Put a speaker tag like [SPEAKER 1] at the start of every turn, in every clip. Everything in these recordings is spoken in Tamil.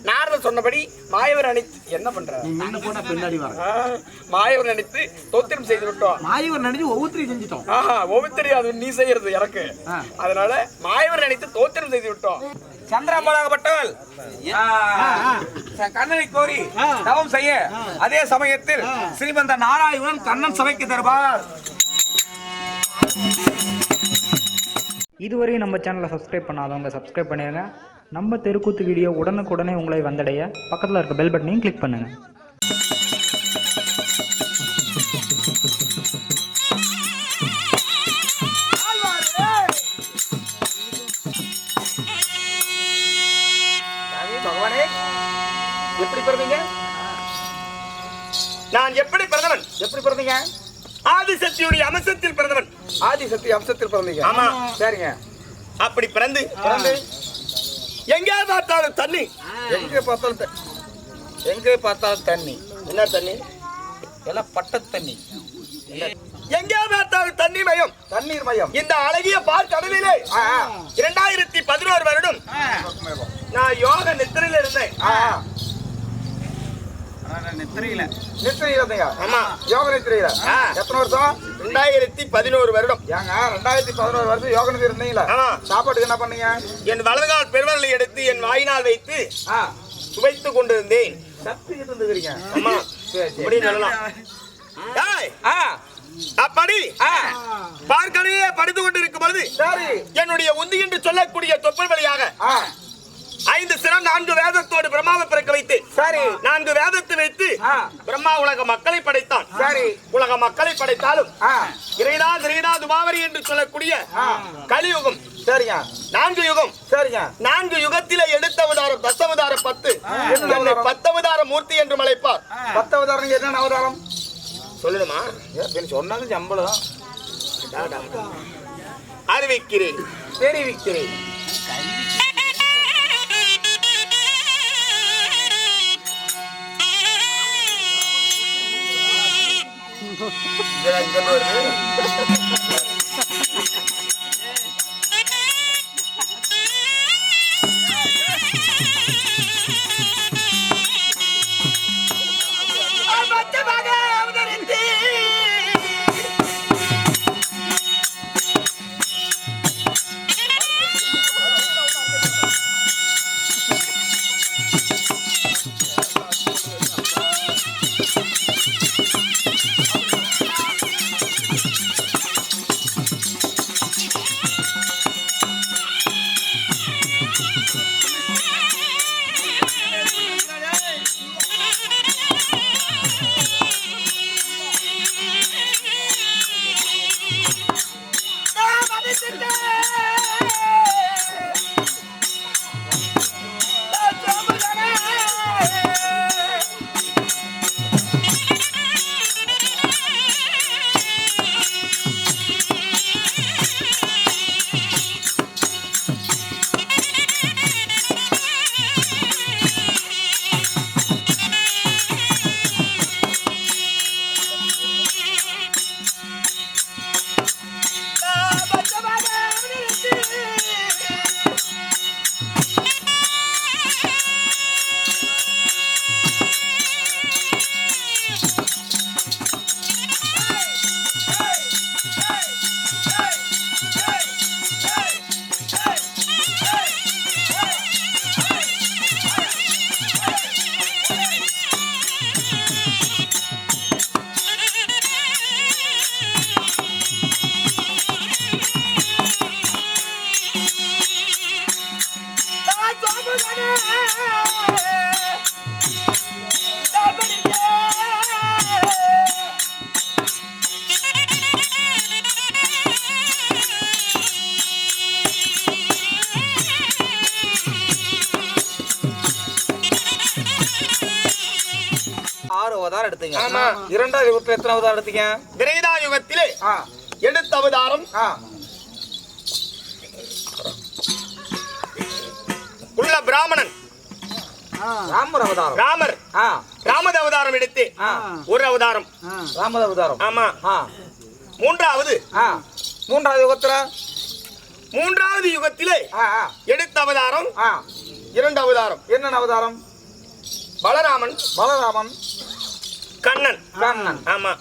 [SPEAKER 1] நாரதர் சொன்னபடி மாயவர் அணித்து என்ன பண்ற
[SPEAKER 2] பின்னாடி
[SPEAKER 1] மாயவர் நினைத்து தோத்திரம் செய்து விட்டோம்.
[SPEAKER 2] மாயவர் நினைச்சு ஒவ்வொருத்தரையும் செஞ்சுட்டோம்.
[SPEAKER 1] ஒவ்வொருத்தரி அது நீ செய்யறது எனக்கு. அதனால மாயவர் நினைத்து தோத்திரம் செய்து விட்டோம். சந்திராம்பலாகப்பட்டவள் கண்ணனை கோரி தவம் செய்ய அதே சமயத்தில் ஸ்ரீமந்த நாராயணன் கண்ணன் சபைக்கு தருவார்.
[SPEAKER 3] இதுவரை நம்ம சேனலை சப்ஸ்கிரைப் பண்ணாதவங்க சப்ஸ்கிரைப் பண்ணிடுங்க. நம்ம தெருக்கூத்து வீடியோ உடனுக்குடனே உங்களை வந்தடைய பக்கத்தில் இருக்க பெல் பட்டனையும் கிளிக் பண்ணுங்கள்.
[SPEAKER 1] பகவானே, எப்படி பிறந்தீங்க? நான் எப்படி பிறந்தவன்? எப்படி பிறந்தீங்க? ஆதிசக்தியுடைய அம்சத்தில் பிறந்தவன். ஆதிசக்தி அம்சத்தில் பிறந்தீங்க? ஆமா. சரிங்க. அப்படி பிறந்து எங்கே பார்த்தாலும் தண்ணி, எங்கே பார்த்தாலும் தண்ணி. என்ன தண்ணி? எல்லாம் பட்ட தண்ணி. எங்கே பார்த்தாலும் தண்ணி மயம், தண்ணீர் மயம். இந்த அழகிய பார்க்கடலிலே 2011 வருடம் நான் யோக நித்திரையில இருந்தேன். நித்திரையில இருந்தீங்க? ஆமா, யோக நித்திரையில. எத்தனை வருஷம்? 2011 வருடம். ஏங்க 2011 வருஷம் யோக நித்திரை இருந்தீங்களா? சாப்பாட்டுக்கு என்ன பண்ணீங்க? என் வலதுகால் பெருவரலை எடுத்து என் வாயினால் வைத்து சுவைத்து கொண்டிருந்தேன். சத்துக்கிட்டு இருந்துக்கிறீங்க? ஆமா. அப்படி சொல்லலாம். அப்படி பார்க்கடையே படித்து கொண்டிருக்கும் பொழுது என்னுடைய உந்தி என்று சொல்லக்கூடிய தொப்பல் வழியாக 5 சிரம் 4 வேதத்தோடு பிரம்மாவை பிறக்க வைத்து 4 வேதத்தை வைத்து பிரம்மா உலக மக்களை படைத்தான். உலக மக்களை படைத்தாலும் கிரீடா கிரீடா துமாவரி என்று சொல்லக்கூடிய கலியுகம் 4 யுகம். 4 யுகத்திலே எடுத்த அவதாரம் தசவதாரம் 10. 10 அவதார மூர்த்தி என்று மலைப்பார். 10 அவதாரம் என்ன அவதாரம் சொல்லுமா? சொன்னாங்க சம்பளம் அறிவிக்கிறேன், தெரிவிக்கிறேன். அவதாரம் எடுத்தீங்க. ஆமா. இரண்டாவது யுகத்துல எத்தனை அவதாரம் எடுத்தீங்க? திரேதா யுகத்திலே எடுத்த அவதாரம் உள்ள பிராமணன்
[SPEAKER 4] ராமர் அவதாரம்.
[SPEAKER 1] ராமர் ராமத அவதாரம் எடுத்து ஒரு அவதாரம்
[SPEAKER 4] ராமர் அவதாரம்.
[SPEAKER 1] ஆமா. மூன்றாவது
[SPEAKER 4] யுகத்துல
[SPEAKER 1] மூன்றாவது யுகத்திலே எடுத்த அவதாரம் இரண்டு அவதாரம்.
[SPEAKER 4] என்ன அவதாரம்?
[SPEAKER 1] பலராமன் கண்ணன். ஆமா.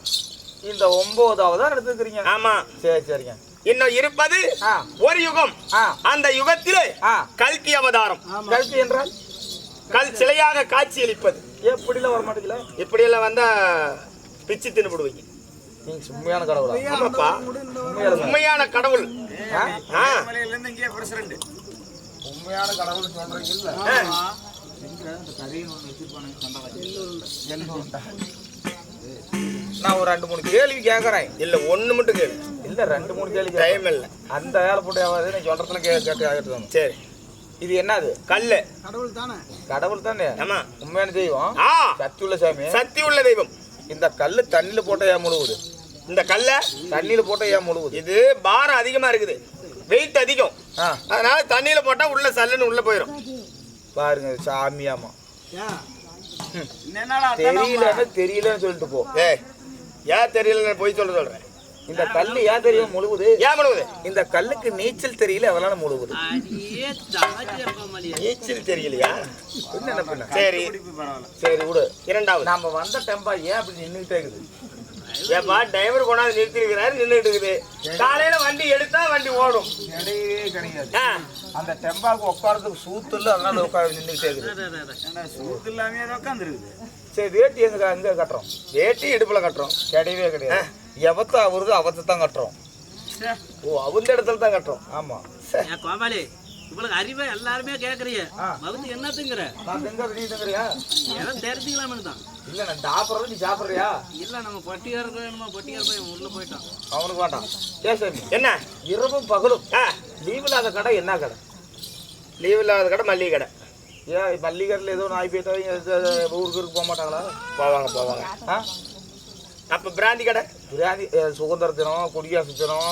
[SPEAKER 4] இந்த 9வது அவதாரம் எடுத்துக்கிறீங்க.
[SPEAKER 1] ஆமா.
[SPEAKER 4] சரிங்க.
[SPEAKER 1] இன்னும் இருப்பது ஒரு யுகம். அந்த யுகத்திலே கல்கி அவதாரம்.
[SPEAKER 4] கல்கி என்றால்
[SPEAKER 1] கல் சிலையாக காட்சி அளிப்பது.
[SPEAKER 4] எப்படிலாம் வர மாட்டேங்கல?
[SPEAKER 1] இப்படி எல்லாம் வந்தா பிச்சு தின்னுடுவீங்க.
[SPEAKER 4] நீங்க உண்மையான கடவுளா?
[SPEAKER 1] ஆமாப்பா, உண்மையான கடவுள்.
[SPEAKER 4] உண்மையான கடவுள் சொல்றீங்க இல்ல? நான் ஒரு 2-3 கேள்வி கேக்குறேன்.
[SPEAKER 1] இல்ல ஒண்ணு மட்டும் கேளு.
[SPEAKER 4] இல்ல 2-3 கேள்வி
[SPEAKER 1] டைம் இல்ல.
[SPEAKER 4] அந்த வேலை போட்டு ஆகாது. நீ சொல்றதுல கேட்டு ஆகிட்டு.
[SPEAKER 1] சரி.
[SPEAKER 4] இது என்னது?
[SPEAKER 1] கல்லு.
[SPEAKER 4] கடவுள் தானே?
[SPEAKER 1] ஆமா.
[SPEAKER 4] உண்மையான தெய்வம். சக்தி உள்ள சாமி.
[SPEAKER 1] சக்தி உள்ள தெய்வம்.
[SPEAKER 4] இந்த கல்லு தண்ணியில போட்ட ஏன் முழுகுது?
[SPEAKER 1] இந்த கல்ல
[SPEAKER 4] தண்ணியில போட்ட ஏன் முழுகுது?
[SPEAKER 1] இது பாரம் அதிகமா இருக்குது, வெயிட் அதிகம். அதனால தண்ணியில போட்டா உள்ள சல்லுன்னு உள்ள போயிடும்.
[SPEAKER 4] பாருங்க சாமியாமா. தெரியலன்னு சொல்லிட்டு போ.
[SPEAKER 1] ஏன் தெரியல போய் சொல்றேன்.
[SPEAKER 4] இந்த கல்லு ஏன் தெரியும் முழுகுது?
[SPEAKER 1] ஏன் முழுகுது?
[SPEAKER 4] இந்த கல்லுக்கு நீச்சல் தெரியல, அதனால முழுகுது.
[SPEAKER 1] நீச்சல் தெரியலையா?
[SPEAKER 4] என்ன பண்ண?
[SPEAKER 1] சரி
[SPEAKER 4] சரி விடு.
[SPEAKER 1] இரண்டாவது,
[SPEAKER 4] நாம வந்த டெம்பா ஏன் அப்படி நின்றுட்டே இருக்குது?
[SPEAKER 1] ஏப்பா டிரைவர் கொண்டாந்து நிறுத்திருக்கிறாரு, நின்றுட்டு இருக்குது. காலையில வண்டி எடுத்தா வண்டி ஓடும்.
[SPEAKER 4] கிடையவே கிடையாது. அந்த டெம்பாவுக்கு உட்காரதுக்கு சூத்து இல்ல, அதனால உட்கார நின்றுட்டே இருக்குது. சூத்து இல்லாம உட்காந்து இருக்குது. சரி, வேட்டி எங்க கட்டுறோம்?
[SPEAKER 1] வேட்டி இடுப்புல கட்டுறோம்.
[SPEAKER 4] கிடையவே கிடையாது. எவத்த அவருது அவத்தை தான் கட்டுறோம்.
[SPEAKER 1] ஓ, அவங்க இடத்துல தான் கட்டுறோம்.
[SPEAKER 4] ஆமா.
[SPEAKER 2] கோமாளி, இவ்வளவு அறிவை எல்லாருமே கேக்குறீங்க. மருந்து என்ன திங்குற?
[SPEAKER 4] நான் திங்கறது நீ திங்கறியா?
[SPEAKER 2] எல்லாம் தெரிஞ்சுக்கலாம்னு தான்.
[SPEAKER 4] இல்ல நான் சாப்பிடுறது நீ சாப்பிடுறியா?
[SPEAKER 2] இல்ல நம்ம பொட்டியாருக்கு நம்ம பொட்டியார் போய் உள்ள போயிட்டோம்.
[SPEAKER 4] அவனுக்கு வேண்டாம். ஏசாமி
[SPEAKER 1] என்ன
[SPEAKER 4] இரவும் பகலும் லீவ் இல்லாத கடை என்ன கடை?
[SPEAKER 1] லீவ் இல்லாத கடை மல்லிகை கடை.
[SPEAKER 4] ஏன் மல்லிகரில் ஏதோ நாய் போயிட்டா ஊருக்கு போக மாட்டாங்களா?
[SPEAKER 1] போவாங்க. அப்ப பிராந்தி கடை,
[SPEAKER 4] பிராந்தி சுதந்திர தினம், குடியாசு தினம்,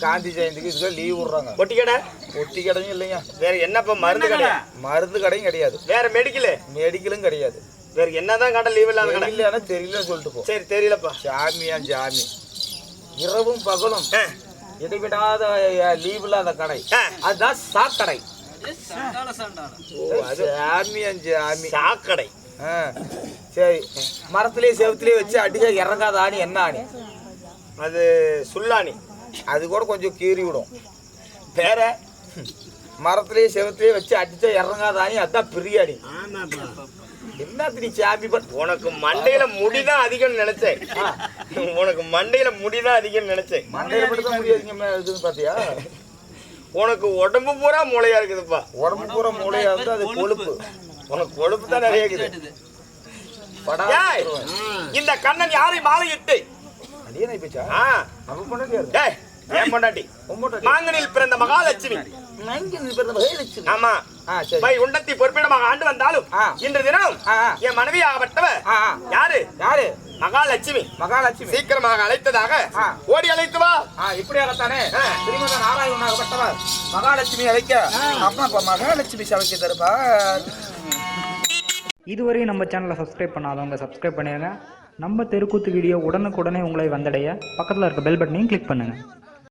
[SPEAKER 4] காந்தி ஜெயந்திக்கு இதுக்கு லீவ் விடுறாங்க.
[SPEAKER 1] பொட்டி கடை?
[SPEAKER 4] பொட்டி கடையும் இல்லைங்க.
[SPEAKER 1] வேற என்னப்பா? மருந்து கடை?
[SPEAKER 4] மருந்து கடையும் கிடையாது.
[SPEAKER 1] வேற மெடிக்கலும்
[SPEAKER 4] கிடையாது.
[SPEAKER 1] வேற என்னதான் கடை லீவ் இல்லாத கடை?
[SPEAKER 4] இல்லைன்னா தெரியலன்னு சொல்லிட்டு போ.
[SPEAKER 1] சரி, தெரியலப்பா.
[SPEAKER 4] ஜாமி இரவும் பகலும் இடைவிடாத லீவ் இல்லாத கடை, அதுதான் சாக்கடை.
[SPEAKER 1] சாக்கடை.
[SPEAKER 4] சரி, மரத்திலேயே செவத்திலேயே வச்சு அடிச்சா இறங்காத ஆணி என்ன ஆணி?
[SPEAKER 1] அது சுல்லாணி.
[SPEAKER 4] அது கூட கொஞ்சம் கீறி விடும்.
[SPEAKER 1] வேற
[SPEAKER 4] மரத்திலேயே செவத்திலேயே வச்சு அடிச்சா இறங்காத ஆணி, அதுதான் பிரியாணி. என்ன சாமி?
[SPEAKER 1] உனக்கு மண்டையில முடிதான் அதிகம் நினைச்சேன். உனக்கு மண்டையில முடிதான் அதிகம் நினைச்சேன்.
[SPEAKER 4] மண்டையில மட்டும் முடியாது பாத்தியா?
[SPEAKER 1] உனக்கு உடம்பு பூரா மூளையா இருக்குதுப்பா.
[SPEAKER 4] உடம்பு பூரா மூளையா இருந்து அது கொழுப்பு.
[SPEAKER 1] உனக்கு கொழுப்பு தான் நிறைய இருக்குது. இந்த கண்ணன் யாரை மாலையிட்டு பொண்டாட்டி மாங்கனில் பிறந்த மகாலட்சுமி. ஆமா, உண்டத்தை பொறுப்பிடமாக ஆண்டு வந்தாலும் இன்று தினம் என் மனைவியாகப்பட்டவர் யாரு? மகாலட்சுமி. சீக்கிரமாக அழைத்ததாக ஓடி அழைத்து வா.
[SPEAKER 4] இப்படியாகத்தானே திருமண நாராயணனாகப்பட்டவர் மகாலட்சுமி அழைக்க அப்பா மகாலட்சுமி சமைக்க தருவார்.
[SPEAKER 3] இதுவரை நம்ம சேனலை சப்ஸ்கிரைப் பண்ணாதவங்க சப்ஸ்கிரைப் பண்ணிடுங்க. நம்ம தெருக்கூத்து வீடியோ உடனுக்குடனே உங்களை வந்தடைய பக்கத்தில் இருக்க பெல் பட்டனையும் கிளிக் பண்ணுங்கள்.